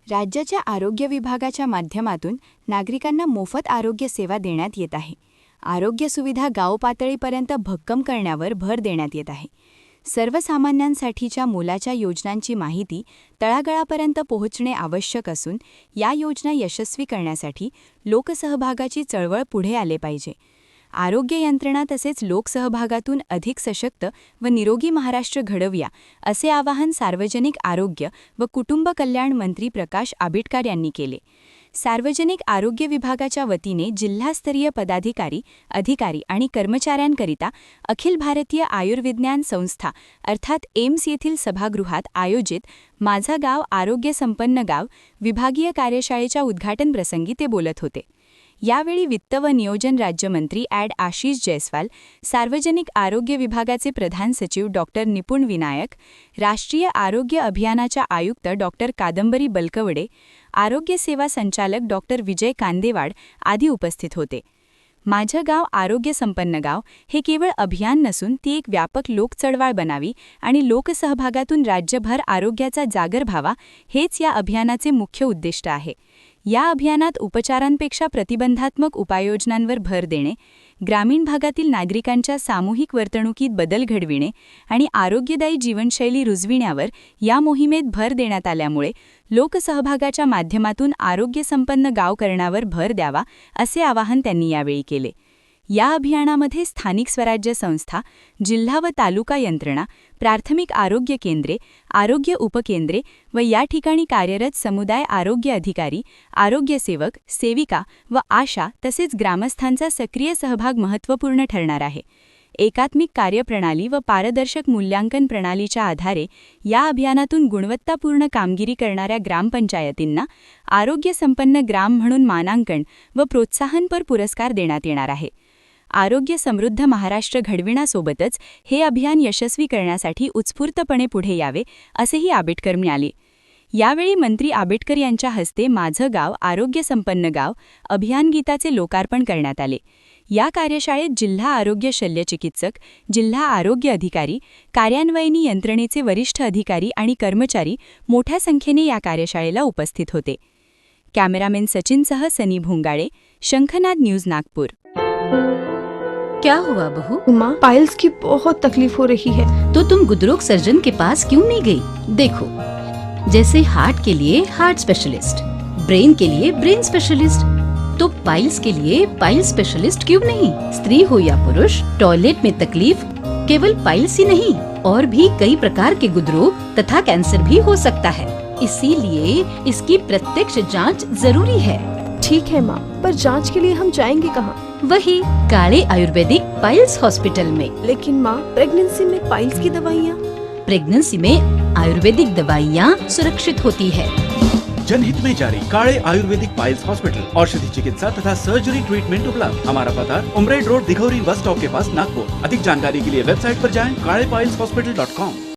राज्याच्या आरोग्य विभागाच्या माध्यमातून नागरिकांना मोफत आरोग्य सेवा देण्यात येत आहे. आरोग्य सुविधा गाव पातळीपर्यंत भक्कम करण्यावर भर देण्यात येत आहे. सर्वसामान्यांसाठीच्या मोलाच्या योजनांची माहिती तळागाळापर्यंत पोहोचणे आवश्यक असून या योजना यशस्वी करण्यासाठी लोकसहभागाची चळवळ पुढे आले पाहिजे. आरोग्य यंत्रणा तसेच लोकसहभागातून अधिक सशक्त व निरोगी महाराष्ट्र घडवूया असे आवाहन सार्वजनिक आरोग्य व कुटुंब कल्याण मंत्री प्रकाश आंबेडकर यांनी केले. सार्वजनिक आरोग्य विभागाच्या वतीने जिल्हास्तरीय पदाधिकारी, अधिकारी आणि कर्मचाऱ्यांकरिता अखिल भारतीय आयुर्विज्ञान संस्था अर्थात एम्स येथील सभागृहात आयोजित माझा गाव आरोग्य संपन्न गाव विभागीय कार्यशाळेच्या उद्घाटन प्रसंगी ते बोलत होते. यावेळी वित्त व नियोजन राज्यमंत्री आशिष जयस्वाल, सार्वजनिक आरोग्य विभागाचे प्रधान सचिव डॉक्टर निपुण विनायक, राष्ट्रीय आरोग्य अभियानाच्या आयुक्त डॉक्टर कादंबरी बलकवडे, आरोग्य सेवा संचालक डॉक्टर विजय कांदेवाड आदी उपस्थित होते. माझं गाव आरोग्य संपन्न गाव हे केवळ अभियान नसून ती एक व्यापक लोकचळवळ बनावी आणि लोकसहभागातून राज्यभर आरोग्याचा जागर व्हावा हेच या अभियानाचे मुख्य उद्दिष्ट आहे. या अभियानात उपचारांपेक्षा प्रतिबंधात्मक उपाययोजनांवर भर देणे, ग्रामीण भागातील नागरिकांच्या सामूहिक वर्तणुकीत बदल घडविणे आणि आरोग्यदायी जीवनशैली रुजविण्यावर या मोहिमेत भर देण्यात आल्यामुळे लोकसहभागाच्या माध्यमातून आरोग्यसंपन्न गाव करण्यावर भर द्यावा असे आवाहन त्यांनी यावेळी केले. या अभियानामध्ये स्थानिक स्वराज्य संस्था, जिल्हा व तालुका यंत्रणा, प्राथमिक आरोग्य केंद्रे, आरोग्य उपकेंद्रे व या ठिकाणी कार्यरत समुदाय आरोग्य अधिकारी, आरोग्य सेवक, सेविका व आशा तसेच ग्रामस्थांचा सक्रिय सहभाग महत्त्वपूर्ण ठरणार आहे. एकात्मिक कार्यप्रणाली व पारदर्शक मूल्यांकन प्रणालीच्या आधारे या अभियानातून गुणवत्तापूर्ण कामगिरी करणाऱ्या ग्रामपंचायतींना आरोग्य संपन्न ग्राम म्हणून मानांकन व प्रोत्साहनपर पुरस्कार देण्यात येणार आहे. आरोग्य समृद्ध महाराष्ट्र घडविण्यासोबतच हे अभियान यशस्वी करण्यासाठी उत्स्फूर्तपणे पुढे यावे असेही आंबेडकर म्हणाले. यावेळी मंत्री आंबेडकर यांच्या हस्ते माझं गाव आरोग्य संपन्न गाव अभियान गीताचे लोकार्पण करण्यात आले. या कार्यशाळेत जिल्हा आरोग्य शल्यचिकित्सक, जिल्हा आरोग्य अधिकारी, कार्यान्वयनी यंत्रणेचे वरिष्ठ अधिकारी आणि कर्मचारी मोठ्या संख्येने या कार्यशाळेला उपस्थित होते. कॅमेरामॅन सचिनसह सनी भोंगाळे, शंखनाद न्यूज नागपूर. क्या हुआ बहू? माँ, पाइल्स की बहुत तकलीफ हो रही है. तो तुम गुदरोग सर्जन के पास क्यों नहीं गई? देखो, जैसे हार्ट के लिए हार्ट स्पेशलिस्ट, ब्रेन के लिए ब्रेन स्पेशलिस्ट, तो पाइल्स के लिए पाइल स्पेशलिस्ट क्यों नहीं? स्त्री हो या पुरुष, टॉयलेट में तकलीफ केवल पाइल्स ही नहीं और भी कई प्रकार के गुदरोग तथा कैंसर भी हो सकता है. इसीलिए इसकी प्रत्यक्ष जांच जरूरी है. ठीक है माँ, पर जांच के लिए हम जाएंगे कहाँ? वही काले आयुर्वेदिक पाइल्स हॉस्पिटल में. लेकिन माँ, प्रेगनेंसी में पाइल्स की दवाइयाँ? प्रेगनेंसी में आयुर्वेदिक दवाइयाँ सुरक्षित होती है. जनहित में जारी. काळे आयुर्वेदिक पाइल्स हॉस्पिटल, औषधि चिकित्सा तथा सर्जरी ट्रीटमेंट उपलब्ध. हमारा पता उमरेड रोड, दिघौरी बस स्टॉप के पास, नागपुर. अधिक जानकारी के लिए वेबसाइट पर जाएं kalepileshhospital.com.